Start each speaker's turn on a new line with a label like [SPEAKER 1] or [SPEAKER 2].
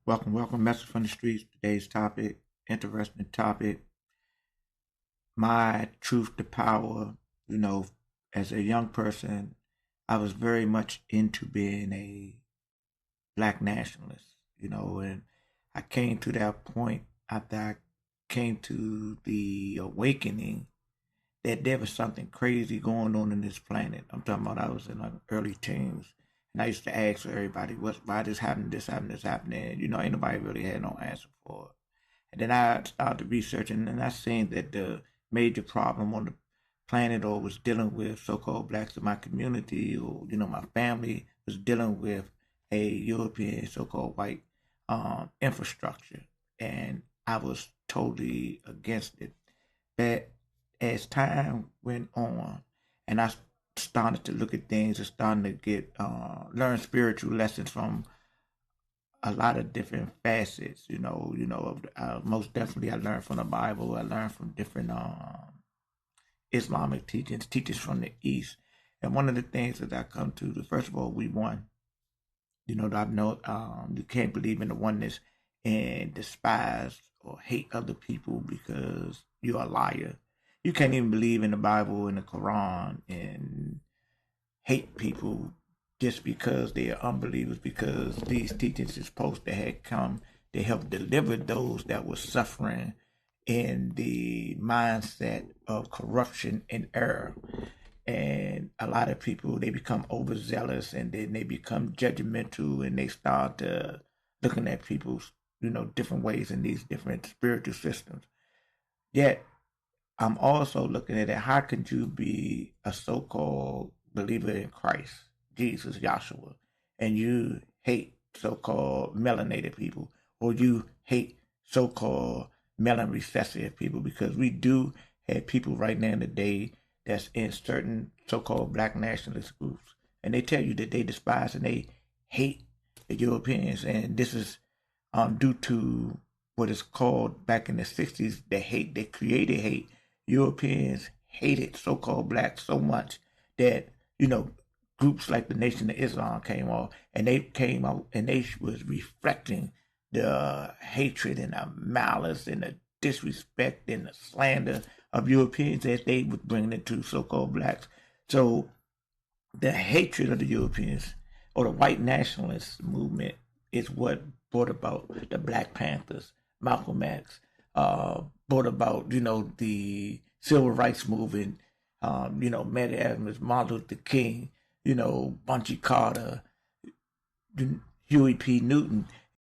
[SPEAKER 1] Welcome. Message from the streets. Today's topic, interesting topic. My truth to power. You know, as a young person, I was very much into being a black nationalist. And I came to that point after I came to the awakening that there was something crazy going on in this planet. I'm talking about I was in my early teens. And I used to ask everybody, why this happening? Ain't nobody really had no answer for it. And then I started researching, and I seen that the major problem on the planet or was dealing with so-called blacks in my community or, my family was dealing with a European so-called white infrastructure. And I was totally against it. But as time went on and I started to look at things and starting to get learn spiritual lessons from a lot of different facets, most definitely I learned from the Bible. I learned from different Islamic teachings from the East. And one of the things that I come to, first of all, we won. I know you can't believe in the oneness and despise or hate other people because you're a liar. You can't even believe in the Bible and the Quran and hate people just because they are unbelievers, because these teachings is supposed to have come to help deliver those that were suffering in the mindset of corruption and error. And a lot of people, they become overzealous and then they become judgmental and they start looking at people's different ways in these different spiritual systems. Yet I'm also looking at it, how could you be a so-called believer in Christ, Jesus, Yahshua, and you hate so-called melanated people, or you hate so-called melanin recessive people? Because we do have people right now in the day that's in certain so-called black nationalist groups, and they tell you that they despise and they hate the Europeans, and this is due to what is called back in the 60s, the hate, they created hate. Europeans hated so-called blacks so much that, groups like the Nation of Islam came off, and they came out and they was reflecting the hatred and the malice and the disrespect and the slander of Europeans that they would bring into so-called blacks. So the hatred of the Europeans or the white nationalist movement is what brought about the Black Panthers, Malcolm X, brought about, the civil rights movement, Medgar Evers, Martin Luther King, Bunchy Carter, Huey P. Newton.